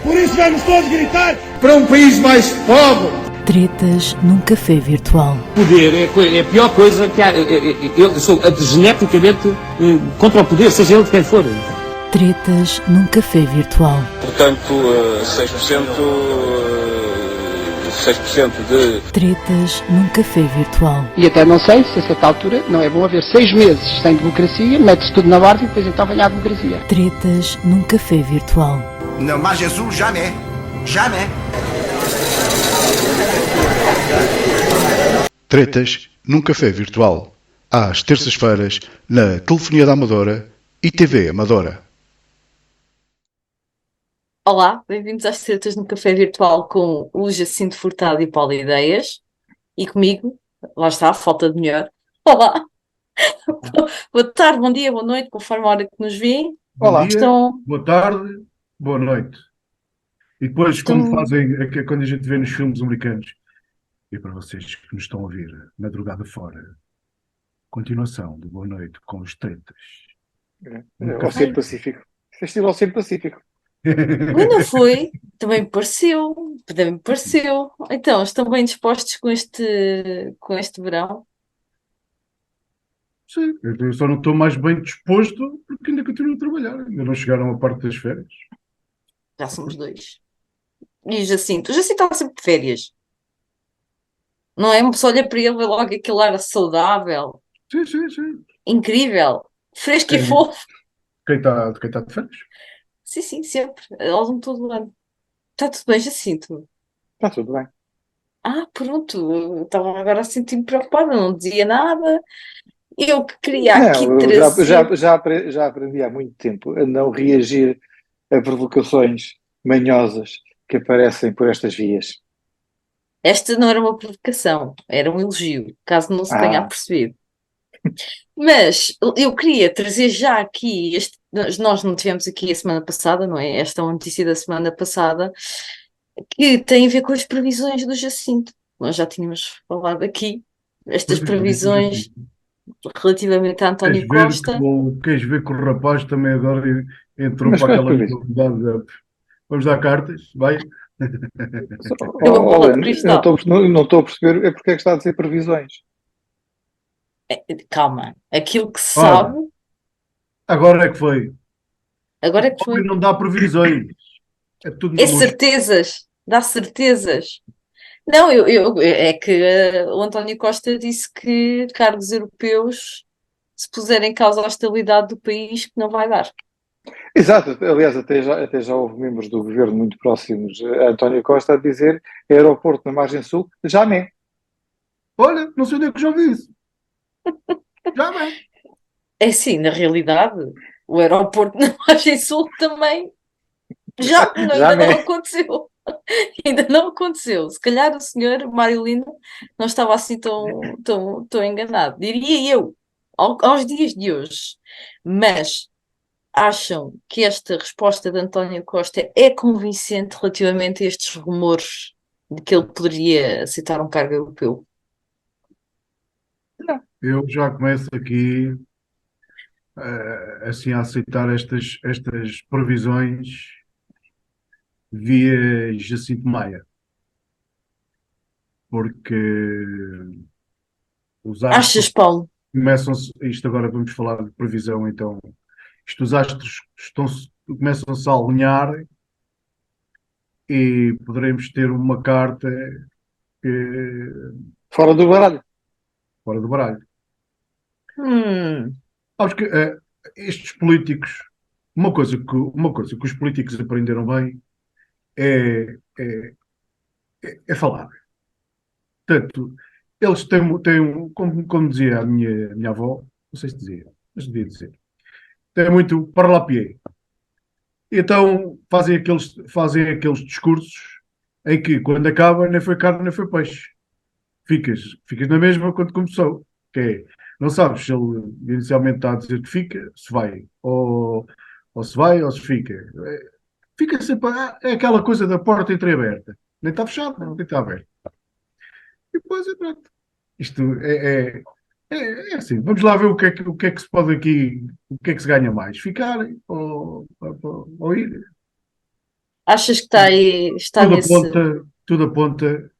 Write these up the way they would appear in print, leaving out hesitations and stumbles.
Por isso vamos todos gritar para um país mais pobre. Tretas num café virtual. Poder é a pior coisa que há. Eu sou geneticamente contra o poder, seja ele de quem for. Tretas num café virtual. Portanto, 6% de... Tretas num café virtual. E até não sei se a certa altura não é bom haver 6 meses sem democracia, mete-se tudo na ordem e depois então vem a democracia. Tretas num café virtual. Não, mas Jesus, jamais. Jamais. Tretas num café virtual. Às terças-feiras, na Telefonia da Amadora e TV Amadora. Olá, bem-vindos às Tretas no Café Virtual com o Jacinto Furtado e Paulo Ideias. E comigo, lá está, falta de melhor. Olá, boa tarde, bom dia, boa noite, conforme a hora que nos vêem. Olá, boa tarde, boa noite. E depois, como fazem quando a gente vê nos filmes americanos, e para vocês que nos estão a ouvir, madrugada fora, continuação de boa noite com os tretas. Oceano Pacífico. Festival Oceano Pacífico. Mas não foi, também me pareceu. Então, estão bem dispostos com este verão? Sim, eu só não estou mais bem disposto porque ainda continuo a trabalhar. Ainda não chegaram a parte das férias. Já somos dois. E o Jacinto está sempre de férias. Não é? Uma pessoa olha para ele e vê logo aquele ar saudável. Sim. Incrível. Fresco e fofo. Quem está de férias? Sim, sempre. Ao longo de todo o ano. Está tudo bem, Jacinto? Está tudo bem. Pronto. Eu estava agora a sentir-me preocupada, não dizia nada. Eu que queria Não, aqui eu trazer... já aprendi há muito tempo a não reagir a provocações manhosas que aparecem por estas vias. Esta não era uma provocação, era um elogio, caso não se tenha percebido. Mas eu queria trazer já aqui, nós não tivemos aqui a semana passada, não é? Esta é uma notícia da semana passada, que tem a ver com as previsões do Jacinto. Nós já tínhamos falado aqui, estas previsões relativamente a António Costa. Queres ver que o rapaz também agora entrou para aquela modalidade. Vamos dar cartas, vai. Não estou a perceber porque é que está a dizer previsões. Calma, aquilo que se sabe. Agora é que foi. Agora é que foi. Não dá previsões. É tudo certezas. Dá certezas. Não, é que o António Costa disse que cargos europeus, se puserem em causa a estabilidade do país, que não vai dar. Exato, aliás, até já houve membros do governo muito próximos a António Costa a dizer aeroporto na margem sul, jamais. Olha, não sei onde é que já ouvi isso. Jamais. É sim, na realidade, o aeroporto na margem sul também ainda não aconteceu. Ainda não aconteceu. Se calhar o senhor Mário Lino não estava assim tão enganado. Diria eu, aos dias de hoje. Mas acham que esta resposta de António Costa é convincente relativamente a estes rumores de que ele poderia aceitar um cargo europeu? Não. Eu já começo aqui assim a aceitar estas previsões via Jacinto Maia, porque os astros... Achas, Paulo? Isto agora vamos falar de previsão, então. Os astros começam-se a alinhar e poderemos ter uma carta que... Fora do baralho. Fora do baralho. Acho que estes políticos... Uma coisa que os políticos aprenderam bem é falar. Portanto, eles têm como dizia a minha avó, não sei se dizia, mas devia dizer, tem muito parlapié. Então fazem aqueles discursos em que quando acaba nem foi carne nem foi peixe. Ficas na mesma quando começou. Que é, não sabes se ele inicialmente está a dizer que fica, se vai, ou se vai ou se fica. Fica sempre, é aquela coisa da porta entreaberta. Nem está fechada, nem está aberta. E depois é pronto. Isto é assim. Vamos lá ver o que é que se pode aqui, o que é que se ganha mais. Ficar ou ir. Achas que está Tudo nesse. tudo aponta,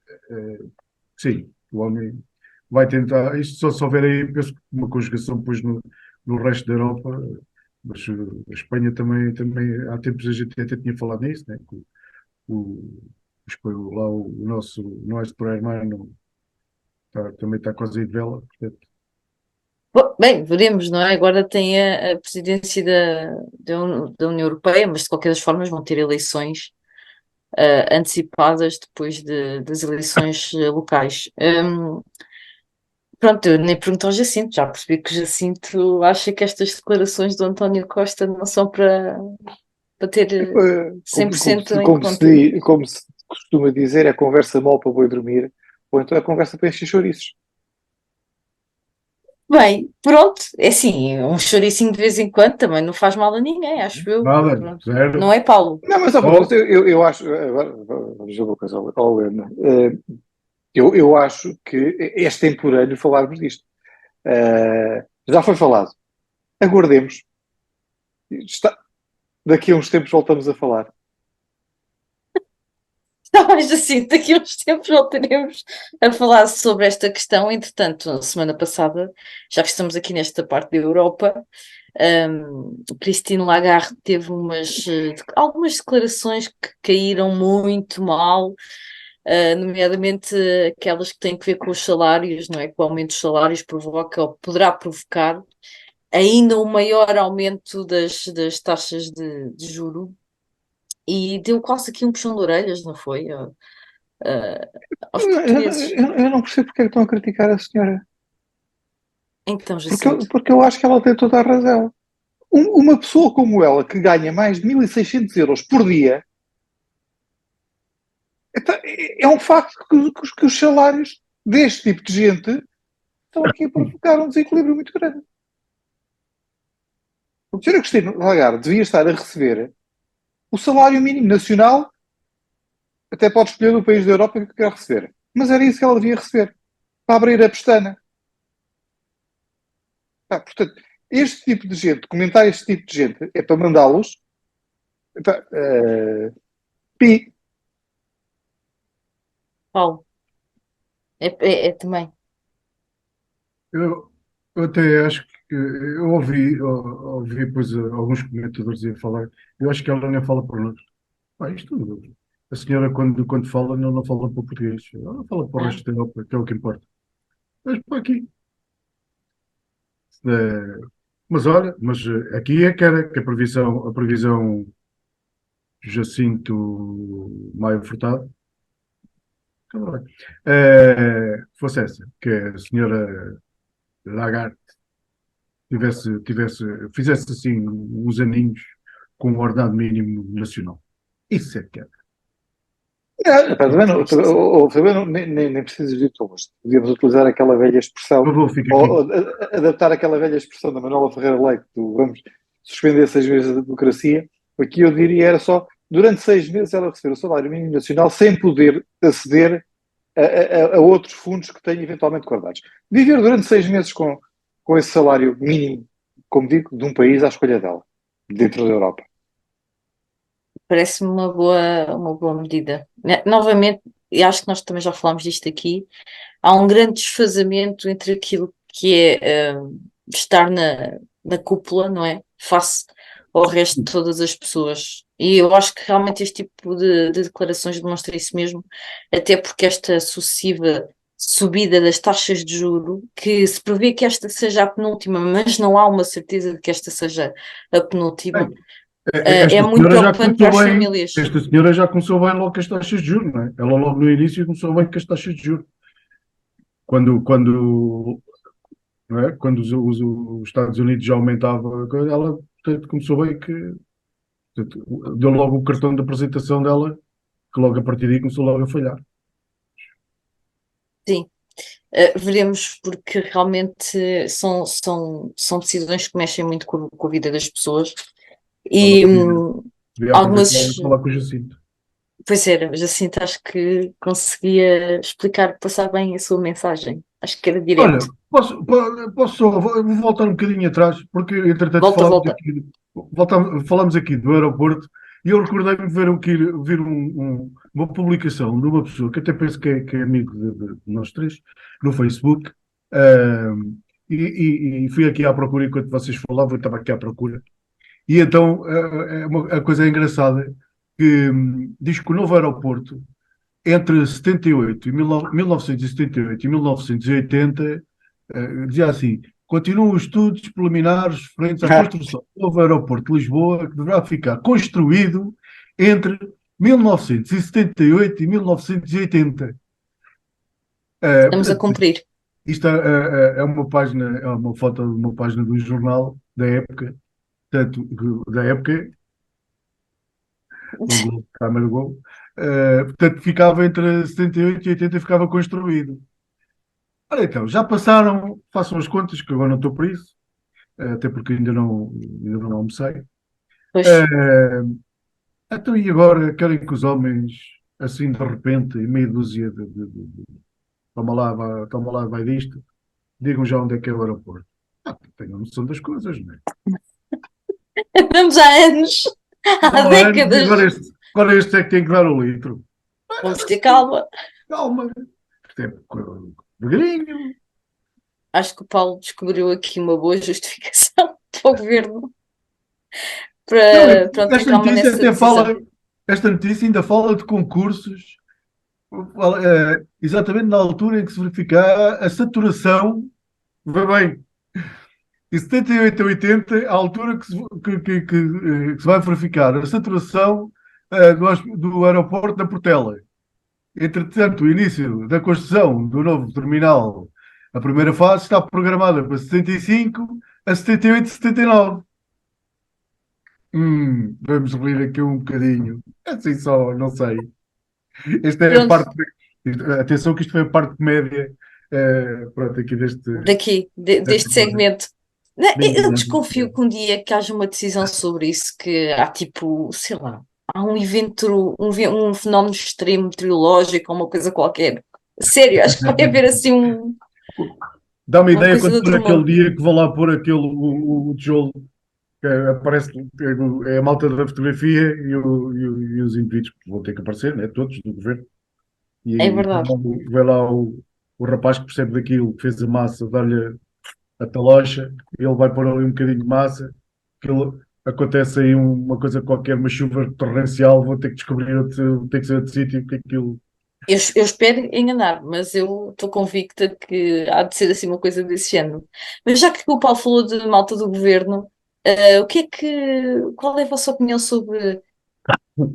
sim, o homem vai tentar, isto só se houver aí, penso que uma conjugação depois no resto da Europa, mas a Espanha também, há tempos a gente até tinha falado nisso, né? Que o, lá o nosso pré-hermano também está quase aí de vela, portanto, Bom, bem, veremos, não é? Agora tem a presidência da União Europeia, mas de qualquer das formas vão ter eleições antecipadas depois das eleições locais. Pronto, eu nem pergunto ao Jacinto, já percebi que o Jacinto acha que estas declarações do António Costa não são para ter Como, 100% em conta. como se costuma dizer, é conversa mal para boi dormir, ou então é conversa para encher chouriços. Bem, pronto, é assim, um chouricinho de vez em quando também não faz mal a ninguém, acho eu. nada, Pronto. zero. Não é, Paulo? Não, mas eu acho. Agora, vamos dizer uma coisa ao Helena. Eu acho que é extemporâneo falarmos disto. Já foi falado. Aguardemos. Daqui a uns tempos voltamos a falar. Está mais assim, daqui a uns tempos voltaremos a falar sobre esta questão. Entretanto, semana passada, já que estamos aqui nesta parte da Europa, Christine Lagarde teve algumas declarações que caíram muito mal, nomeadamente aquelas que têm que ver com os salários, não é? Que o aumento dos salários provoca ou poderá provocar ainda um maior aumento das taxas de juro. E deu quase aqui um puxão de orelhas, não foi? Aos portugueses. Eu não percebo porque é que estão a criticar a senhora. Então, Jacinto. Porque eu acho que ela tem toda a razão. Uma pessoa como ela, que ganha mais de 1.600 euros por dia, é um facto que os salários deste tipo de gente estão aqui a provocar um desequilíbrio muito grande. A senhora Cristina Lagarde devia estar a receber o salário mínimo nacional, até pode escolher o país da Europa que quer receber. Mas era isso que ela devia receber, para abrir a pestana. Portanto, este tipo de gente, comentar este tipo de gente, é para mandá-los pi. Paulo. É também. Eu até acho que eu ouvi depois alguns comentadores a falar. Eu acho que ela nem fala por nós. Isto, a senhora quando fala não fala para o português. Ela fala para o resto da Europa, que é o que importa. Mas para aqui. Mas olha, aqui é que era que a previsão Jacinto Maio Furtado fosse essa, que a senhora Lagarde fizesse assim uns aninhos com o ordenado mínimo nacional. Isso é que era. Nem precisas de todos. Podíamos utilizar aquela velha expressão, ou adaptar aquela velha expressão da Manuela Ferreira Leite, do vamos suspender 6 meses da democracia. Aqui eu diria era só, durante 6 meses ela receber o salário mínimo nacional sem poder aceder a outros fundos que tenha eventualmente guardados. Viver durante 6 meses com esse salário mínimo, como digo, de um país à escolha dela, dentro da Europa. Parece-me uma boa medida. Novamente, e acho que nós também já falámos disto aqui, há um grande desfazamento entre aquilo que é estar na cúpula, não é? Face ao resto de todas as pessoas. E eu acho que realmente este tipo de declarações demonstra isso mesmo, até porque esta sucessiva subida das taxas de juro, que se prevê que esta seja a penúltima, mas não há uma certeza de que esta seja a penúltima. É muito preocupante para as famílias. Esta senhora já começou bem logo com as taxas de juros, não é? Ela logo no início começou bem com as taxas de juros. Quando os Estados Unidos já aumentavam, ela começou bem deu logo o cartão de apresentação dela, que logo a partir daí começou logo a falhar. Sim. Veremos, porque realmente são decisões que mexem muito com a vida das pessoas. E algumas. Falar com o Jacinto. Pois era, Jacinto, acho que conseguia passar bem a sua mensagem. Acho que era direto. Olha, vou voltar um bocadinho atrás, porque entretanto falamos aqui do aeroporto E eu recordei-me de ver uma publicação de uma pessoa que até penso que é amigo de nós três, no Facebook, e fui aqui à procura enquanto vocês falavam, eu estava aqui à procura. E então a coisa é engraçada, que diz que o novo aeroporto, entre 78 e 1978 e 1980, dizia assim: continuam os estudos preliminares referentes à construção do novo aeroporto de Lisboa, que deverá ficar construído entre 1978 e 1980. Estamos a cumprir. Isto é uma página, é uma foto de uma página do jornal da época, tanto da época, do Globo, Câmara do Globo, portanto ficava entre 78 e 80, ficava construído. Ora então, já passaram, façam as contas, que agora não estou por isso, até porque ainda não almocei. Pois. Então, e agora querem que os homens, assim de repente, em meia dúzia toma lá, vai disto, digam já onde é que é o aeroporto. Tenham noção das coisas, não é? Andamos há anos, há décadas. Agora este é que tem que dar o litro. Vamos ter calma. Calma. Devagarinho. Acho que o Paulo descobriu aqui uma boa justificação para o governo. Para ter calma nessa decisão. Esta notícia ainda fala de concursos, exatamente na altura em que se verifica a saturação. Vê bem, em 78 a 80, a altura que se vai verificar a saturação do aeroporto da Portela. Entretanto, o início da construção do novo terminal, a primeira fase, está programada para 75 a 78 e 79. Vamos rir aqui um bocadinho. Assim só, não sei. Esta é a parte. Atenção que isto foi a parte média. Pronto, aqui deste segmento. Não, eu desconfio que um dia que haja uma decisão sobre isso, que há tipo, sei lá, há um evento, um fenómeno extremo meteorológico, uma coisa qualquer. Sério, acho que vai haver assim um. Dá-me ideia quando for aquele dia que vou lá pôr o tijolo, que aparece, é a malta da fotografia e os indivíduos que vão ter que aparecer, né? Todos do governo. E é verdade. Vai lá o rapaz que percebe daquilo, que fez a massa, dar-lhe a talocha, ele vai pôr ali um bocadinho de massa, aquilo, acontece aí uma coisa qualquer, uma chuva torrencial, vou ter que descobrir ter que ser outro sítio, porque aquilo. Eu espero enganar, mas eu estou convicta que há de ser assim uma coisa desse género. Mas já que o Paulo falou de malta do governo, qual é a vossa opinião sobre, não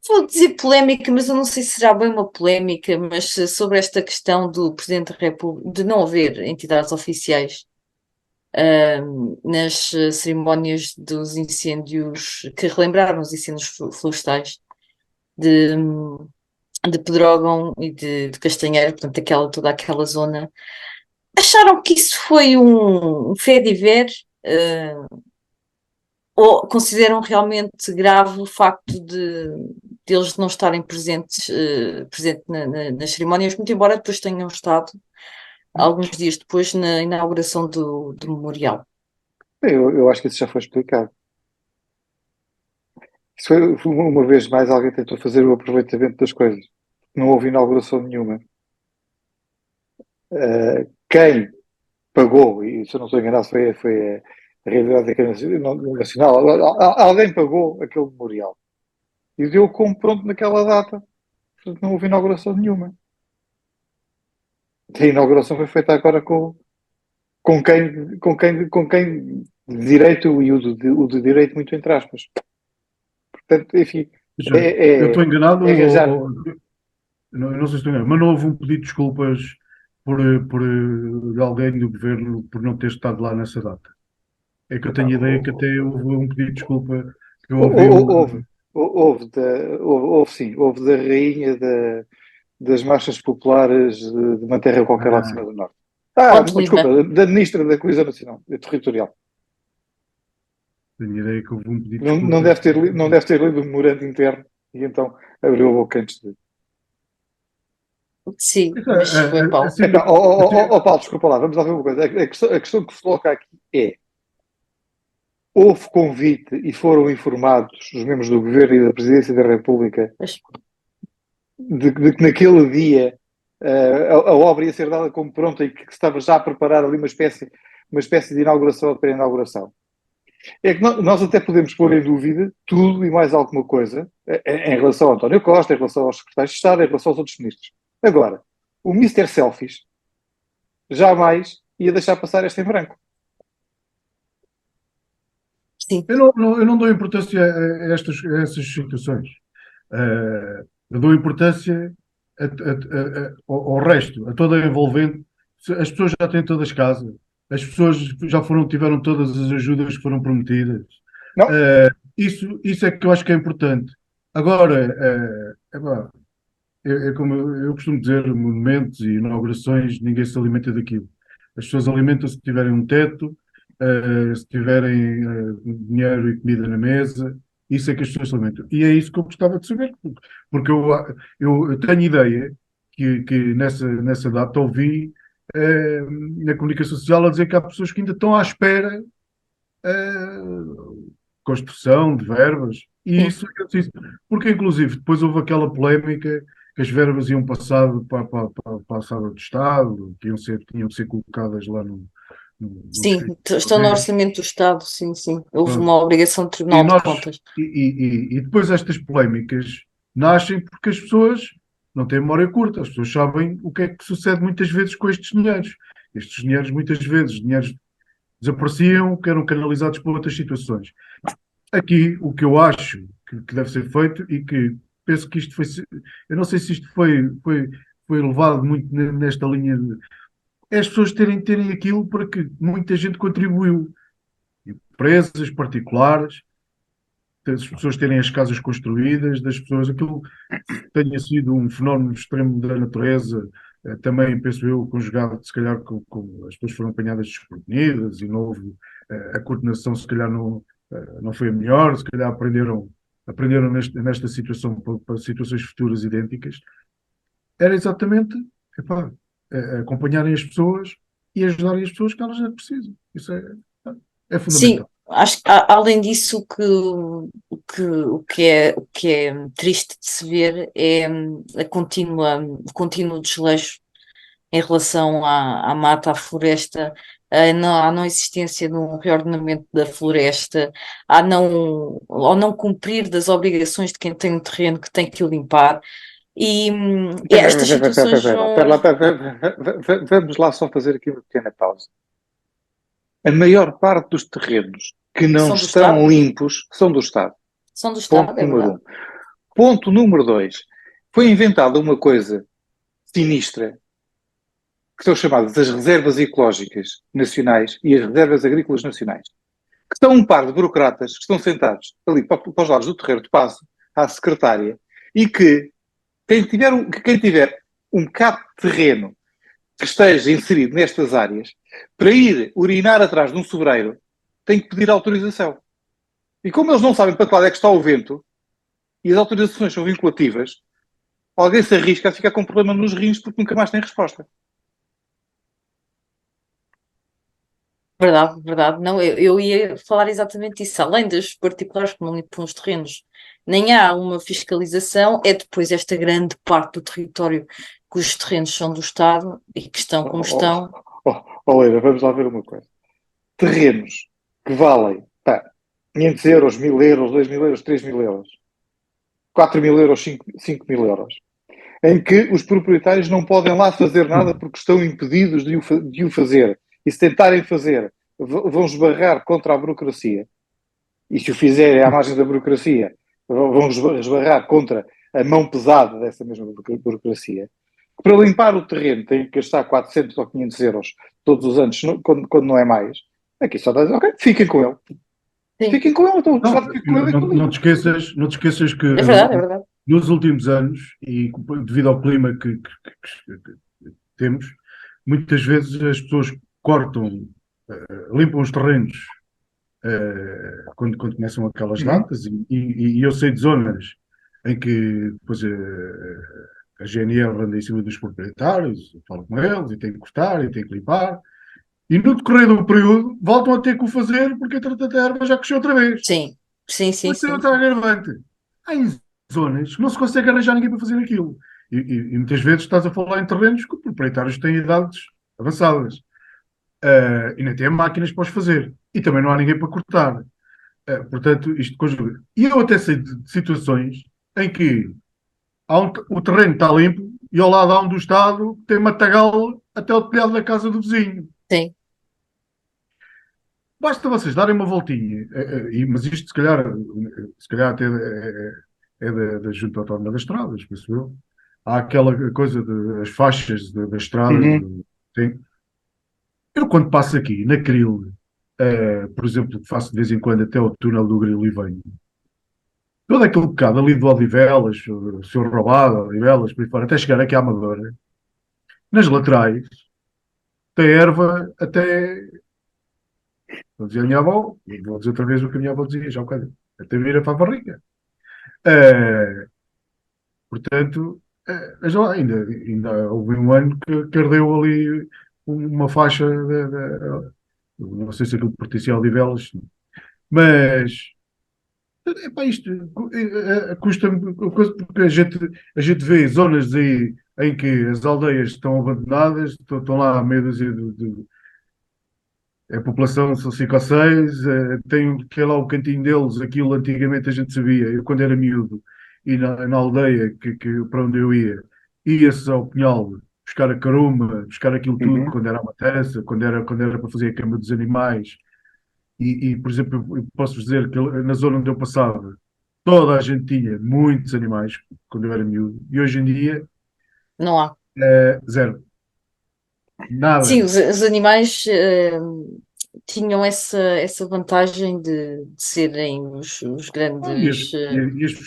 vou dizer polémica, mas eu não sei se será bem uma polémica, mas sobre esta questão do Presidente da República, de não haver entidades oficiais nas cerimónias dos incêndios, que relembraram os incêndios florestais de Pedrógão e de Castanheira, portanto toda aquela zona. Acharam que isso foi um fait divers, ou consideram realmente grave o facto de eles não estarem presentes nas cerimónias, muito embora depois tenham estado alguns dias depois na inauguração do memorial? Eu acho que isso já foi explicado. Isso foi, uma vez mais, alguém tentou fazer o aproveitamento das coisas. Não houve inauguração nenhuma. Quem pagou, e se eu não estou enganado, foi a realidade nacional, alguém pagou aquele memorial e deu como pronto naquela data. Portanto, não houve inauguração nenhuma. A inauguração foi feita agora com quem de direito, e o de direito muito entre aspas. Portanto, enfim. Eu estou enganado, não sei se estou enganado, mas não houve um pedido de desculpas por alguém do governo por não ter estado lá nessa data. É que eu tenho a ideia que até houve um pedido de desculpa que eu ouvi. Houve sim, houve da rainha das marchas populares de uma terra qualquer lá de cima do norte. Desculpa, da ministra da Coesão Nacional, Territorial. Tenho a ideia que houve um pedido de desculpa. Não deve ter lido o memorando interno e então abriu a boca antes de. Sim, mas foi Paulo. Paulo, desculpa lá, vamos lá ver uma coisa. A questão que se coloca aqui é: houve convite e foram informados os membros do Governo e da Presidência da República de que naquele dia a obra ia ser dada como pronta e que se estava já a preparar ali uma espécie de inauguração ou de pré-inauguração. É que nós até podemos pôr em dúvida tudo e mais alguma coisa em relação a António Costa, em relação aos secretários de Estado, em relação aos outros ministros. Agora, o Mr. Selfies jamais ia deixar passar esta em branco. Sim. Eu não dou importância a essas situações. Eu dou importância ao resto, a toda a envolvente. As pessoas já têm todas casa. As pessoas já tiveram todas as ajudas que foram prometidas. Isso é que eu acho que é importante. Agora, como eu costumo dizer, monumentos e inaugurações, ninguém se alimenta daquilo. As pessoas alimentam-se se tiverem um teto, se tiverem dinheiro e comida na mesa. Isso é que as pessoas se alimentam. E é isso que eu gostava de saber. Porque eu tenho ideia que nessa data ouvi na comunicação social a dizer que há pessoas que ainda estão à espera construção de verbas. E isso é que eu disse. Porque, inclusive, depois houve aquela polémica que as verbas iam passar para a sala de Estado, que tinham de ser colocadas lá no Sim, estão no orçamento do Estado, sim. Houve uma obrigação do Tribunal de Contas. E depois estas polémicas nascem porque as pessoas não têm memória curta, as pessoas sabem o que é que sucede muitas vezes com estes dinheiros. Estes dinheiros, muitas vezes, desapareciam, que eram canalizados para outras situações. Aqui, o que eu acho que deve ser feito, e que penso que isto foi... Eu não sei se isto foi levado muito nesta linha de... É as pessoas terem aquilo para que muita gente contribuiu. Empresas particulares, das pessoas terem as casas construídas, das pessoas... Aquilo tenha sido um fenómeno extremo da natureza, também, penso eu, conjugado, se calhar, com as pessoas foram apanhadas desprevenidas e não houve... A coordenação, se calhar, não foi a melhor, se calhar aprenderam nesta situação para situações futuras idênticas. Era exatamente acompanharem as pessoas e ajudarem as pessoas que elas precisam. Isso é fundamental. Sim, acho que além disso o que é triste de se ver é o contínuo desleixo em relação à mata, à floresta, à não existência de um reordenamento da floresta, ao não cumprir das obrigações de quem tem um terreno que tem que o limpar. E estas situações vamos lá só fazer aqui uma pequena pausa. A maior parte dos terrenos que não estão limpos são do Estado. São do Estado, Ponto número 1. Ponto número 2. Foi inventada uma coisa sinistra, que são chamadas as reservas ecológicas nacionais e as reservas agrícolas nacionais, que são um par de burocratas que estão sentados ali para os lados do terreiro de passo, à secretária, e que quem tiver um bocado de terreno que esteja inserido nestas áreas, para ir urinar atrás de um sobreiro, tem que pedir autorização. E como eles não sabem para que lado é que está o vento, e as autorizações são vinculativas, alguém se arrisca a ficar com problema nos rins porque nunca mais tem resposta. Verdade. Não, eu ia falar exatamente isso. Além dos particulares que não limpam os terrenos, nem há uma fiscalização, é depois esta grande parte do território que os terrenos são do Estado e que estão como estão. Leila, vamos lá ver uma coisa. Terrenos que valem 500 euros, 1000 euros, 2000 euros, 3000 euros, 4000 euros, 5000 euros, em que os proprietários não podem lá fazer nada porque estão impedidos de o fazer. E se tentarem fazer, vão esbarrar contra a burocracia. E se o fizerem à margem da burocracia, vão esbarrar contra a mão pesada dessa mesma burocracia. Para limpar o terreno têm que gastar 400 ou 500 euros todos os anos, quando não é mais. Aqui só dá ok, fiquem com ele. Sim. Fiquem com ele. Então, não te esqueças que é verdade. Nos últimos anos, e devido ao clima que temos, muitas vezes as pessoas cortam, limpam os terrenos quando começam aquelas datas, e eu sei de zonas em que depois a GNR anda em cima dos proprietários, fala com eles, e tem que cortar, e tem que limpar, E no decorrer do período voltam a ter que o fazer porque entretanto a erva já cresceu outra vez. Sim, sim, sim, Mas sim. está agravante. Há em zonas que não se consegue arranjar ninguém para fazer aquilo. E muitas vezes estás a falar em terrenos que os proprietários têm idades avançadas. E nem têm máquinas para os fazer. E também não há ninguém para cortar. Portanto, isto conjuga. E eu até sei de situações em que o terreno está limpo e ao lado há um do Estado que tem matagal até o telhado da casa do vizinho. Sim. Basta vocês darem uma voltinha, mas isto se calhar até é da Junta Autónoma das Estradas, penso eu. Há aquela coisa das faixas das estradas. Sim. Eu quando passo aqui na Cril, por exemplo, faço de vez em quando até o túnel do Grilo e venho, todo aquele bocado ali de Odivelas, o Sr. Roubado, Odivelas, por aí fora, até chegar aqui à Amadora, nas laterais, tem erva até. Vou dizer a minha avó, e vou dizer outra vez o que a minha avó dizia, já um bocadinho, até vir para a barriga. Portanto, veja lá, ainda houve um ano que ardeu ali uma faixa, não sei se aquilo pertencia a Odivelas, mas epá, isto custa-me coisa, porque a gente vê zonas aí em que as aldeias estão abandonadas, estão lá meia dúzia a população são 5 ou 6, tem lá o cantinho deles, aquilo antigamente a gente sabia, eu quando era miúdo, e na aldeia para onde eu ia-se ao Pinhal buscar a caruma, buscar aquilo tudo, quando era a matança, quando era para fazer a cama dos animais, por exemplo, eu posso dizer que na zona onde eu passava, toda a gente tinha muitos animais, quando eu era miúdo, e hoje em dia, Não há. zero. Nada. Sim, os animais tinham essa vantagem de serem os grandes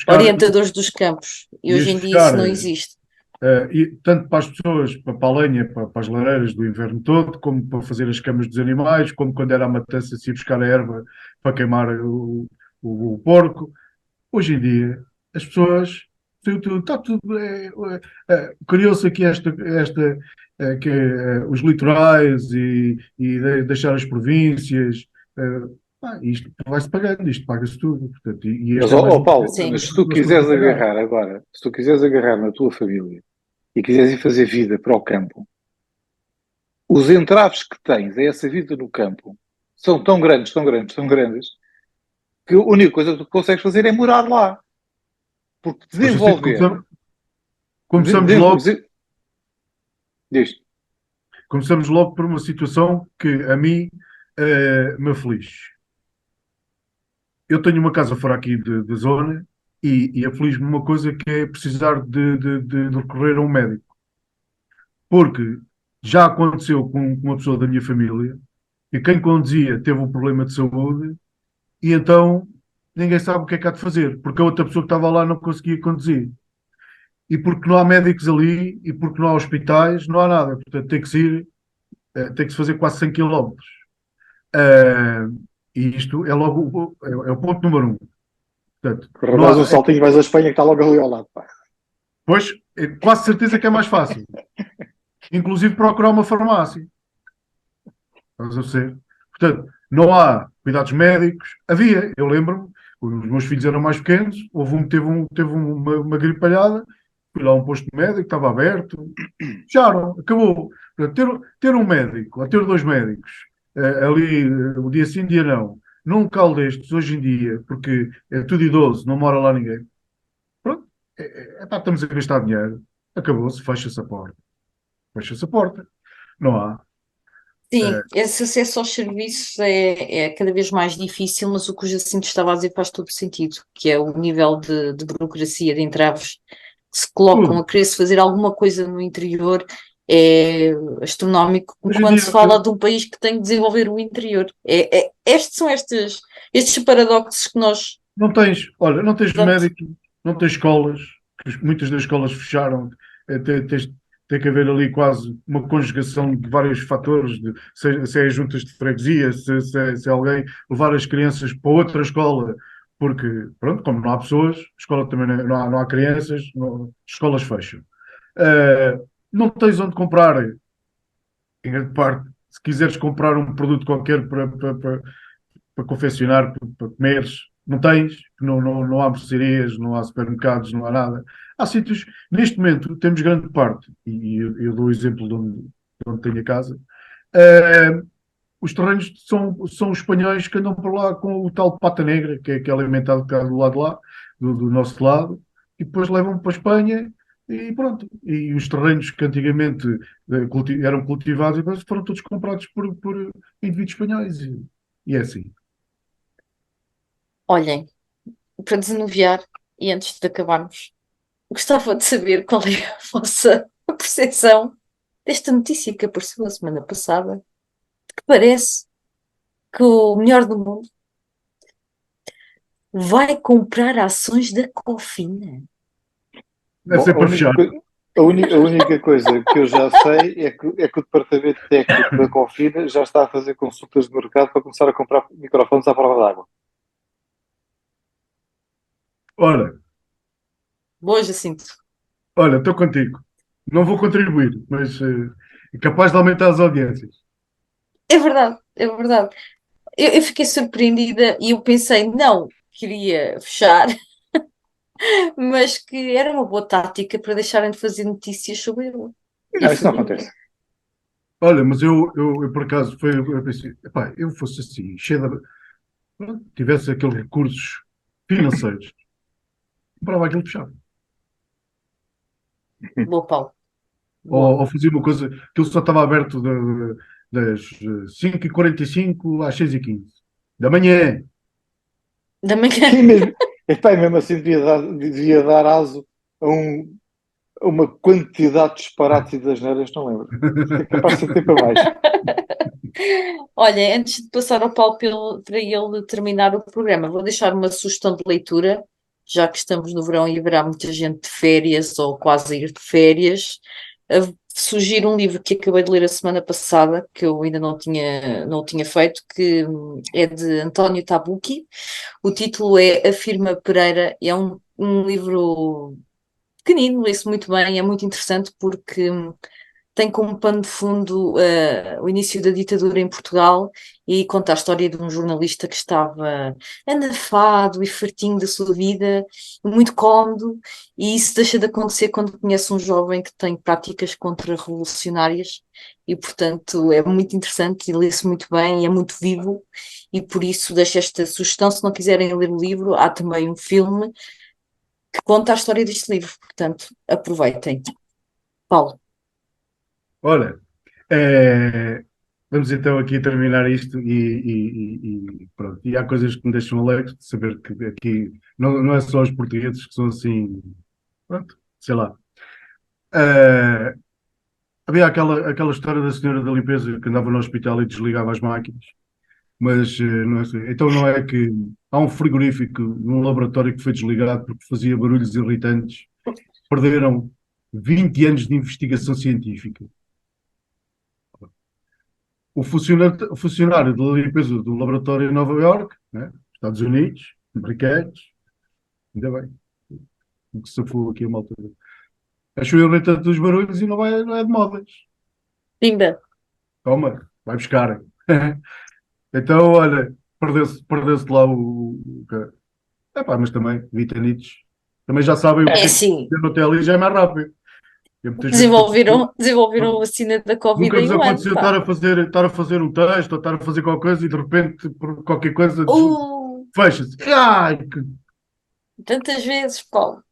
orientadores dos campos. E hoje em dia isso não existe. E tanto para as pessoas, para a lenha, para as lareiras do inverno todo, como para fazer as camas dos animais, como quando era a matança se ia buscar a erva para queimar o porco. Hoje em dia, as pessoas, está tudo. Criou-se aqui os litorais e deixar as províncias. Isto vai-se pagando, isto paga-se tudo. Portanto, mas, Paulo, mas se tu quiseres agarrar agora, se tu quiseres agarrar na tua família e quiseres ir fazer vida para o campo, os entraves que tens a essa vida no campo são tão grandes, tão grandes, tão grandes, que a única coisa que tu consegues fazer é morar lá. Porque desenvolver... Começamos logo... Diz. Começamos logo por uma situação que a mim me aflige. Eu tenho uma casa fora aqui da zona e aflige-me uma coisa que é precisar de recorrer a um médico. Porque já aconteceu com uma pessoa da minha família e quem conduzia teve um problema de saúde e então ninguém sabe o que é que há de fazer, porque a outra pessoa que estava lá não conseguia conduzir. E porque não há médicos ali e porque não há hospitais, não há nada. Portanto, tem que se fazer quase 100 quilómetros. E isto é logo é o ponto número 1. Portanto, mais um saltinho vais à Espanha que está logo ali ao lado. Pá. Pois, quase certeza que é mais fácil. Inclusive procurar uma farmácia. Estás a ver? Portanto, não há cuidados médicos. Havia, eu lembro-me, os meus filhos eram mais pequenos, teve uma gripalhada, fui lá a um posto médico, estava aberto, fecharam, acabou. Portanto, ter um médico, ou ter 2 médicos, ali, o dia sim, dia não, num local destes, hoje em dia, porque é tudo idoso, não mora lá ninguém. Pronto, estamos a gastar dinheiro, acabou-se, fecha-se a porta. Fecha-se a porta. Não há. Sim, esse acesso aos serviços é cada vez mais difícil, mas o que o Jacinto estava a dizer faz todo sentido, que é o nível de burocracia, de entraves que se colocam a querer-se fazer alguma coisa no interior é astronómico quando se fala de um país que tem que desenvolver o interior. São estes paradoxos que nós... Não tens médicos, não tens escolas, muitas das escolas fecharam, tem que haver ali quase uma conjugação de vários fatores, se é juntas de freguesia, se é alguém levar as crianças para outra escola, porque, pronto, como não há pessoas, escola também não há crianças, escolas fecham. Não tens onde comprar, em grande parte, Se quiseres comprar um produto qualquer para confeccionar, para comeres, não tens, não há mercearias, não há supermercados, não há nada. Há sítios, neste momento, temos grande parte, e eu dou o exemplo de onde tenho a casa, os terrenos são os espanhóis que andam por lá com o tal pata negra, que é alimentado cá do lado de lá, do nosso lado, e depois levam para a Espanha e pronto. E os terrenos que antigamente eram cultivados e depois foram todos comprados por indivíduos espanhóis. E é assim. Olhem, para desanuviar, e antes de acabarmos, gostava de saber qual é a vossa percepção desta notícia que apareceu na semana passada, que parece que o melhor do mundo vai comprar ações da Cofina. Deve ser para fechar. A única coisa que eu já sei é que o departamento técnico da Cofina já está a fazer consultas de mercado para começar a comprar microfones à prova d'água. Ora. Boa, Jacinto. Olha, estou contigo. Não vou contribuir, mas é capaz de aumentar as audiências. É verdade, é verdade. Eu fiquei surpreendida e eu pensei, não, queria fechar, mas que era uma boa tática para deixarem de fazer notícias sobre ele. Não, isso não acontece. Olha, mas eu por acaso, eu pensei, epá, eu fosse assim, cheio de... tivesse aqueles recursos financeiros, comprava aquilo fechado. Boa, Paulo. Ou fazia uma coisa, aquilo só estava aberto das 5h45 às 6h15 da manhã. Da manhã. Sim, mesmo assim devia dar aso a uma quantidade de disparates e de asneiras, não lembro. É capaz de ser tempo a mais. Olha, antes de passar ao Paulo para ele terminar o programa, vou deixar uma sugestão de leitura, já que estamos no verão e haverá muita gente de férias ou quase a ir de férias. Sugiro um livro que acabei de ler a semana passada, que eu ainda não o tinha feito, que é de António Tabucchi. O título é A Firma Pereira. É um livro pequenino, lê-se muito bem, é muito interessante porque tem como pano de fundo o início da ditadura em Portugal e conta a história de um jornalista que estava anafado e fartinho da sua vida, muito cómodo, e isso deixa de acontecer quando conhece um jovem que tem práticas contra-revolucionárias e, portanto, é muito interessante e lê-se muito bem, é muito vivo e por isso deixo esta sugestão. Se não quiserem ler o livro, há também um filme que conta a história deste livro, portanto, aproveitem. Paulo. Olha, vamos então aqui terminar isto e pronto. E há coisas que me deixam alegres de saber que aqui não é só os portugueses que são assim, pronto, sei lá. Havia aquela história da senhora da limpeza que andava no hospital e desligava as máquinas, mas não é assim. Então não é que há um frigorífico num laboratório que foi desligado porque fazia barulhos irritantes, perderam 20 anos de investigação científica. O funcionário da limpeza do laboratório em Nova Iorque, né, Estados Unidos, americanos, ainda bem, o que se for aqui a uma altura, achou irritante dos barulhos e não é de modas. Pimba. Toma, vai buscar. Então, olha, perdeu-se lá Epá, mas também, vitanitos, também já sabem o que sim. No hotel e já é mais rápido. Desenvolveram a vacina da Covid. Nunca vos aconteceu estar a fazer um texto ou estar a fazer qualquer coisa e de repente por qualquer coisa fecha-se. Tantas vezes, Paulo.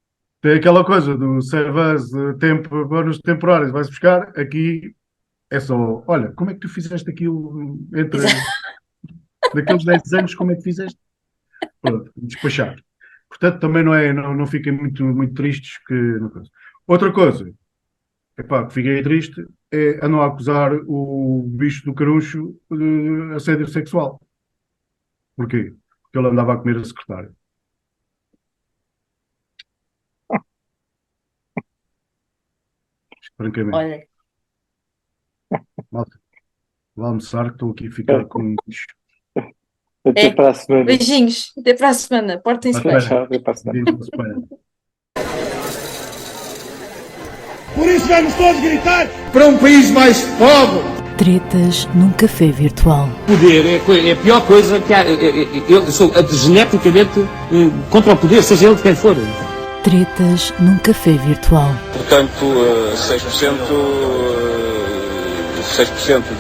Tem aquela coisa do servas tempo, bónus temporários, vais buscar, aqui é só, olha, como é que tu fizeste aquilo entre daqueles 10 anos, como é que fizeste? Pronto, despachar. Portanto, também não fiquem muito, muito tristes que outra coisa, epá, que fiquei triste, é a não acusar o bicho do caruncho de assédio sexual. Porquê? Porque ele andava a comer a secretária. Francamente. Olha. Malta, vou almoçar, que estou aqui a ficar com um bicho. Até para a semana. Beijinhos. Até para a semana. Portem-se bem. Até para a semana. Por isso vamos todos gritar para um país mais pobre, Tretas num café virtual. Poder é a pior coisa que há. Eu sou geneticamente contra o poder, seja ele de quem for. Tretas num café virtual. Portanto, 6%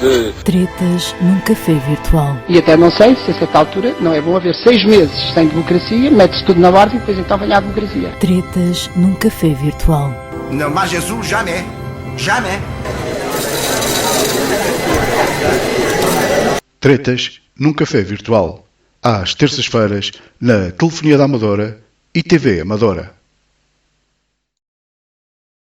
de... Tretas num café virtual. E até não sei se a certa altura não é bom haver 6 meses sem democracia, mete-se tudo na ordem e depois então vem a democracia. Tretas num café virtual. Non, mas Jesus, jamais. Jamais. Tretas num café virtual. Às terças-feiras, na Telefonia da Amadora e TV Amadora.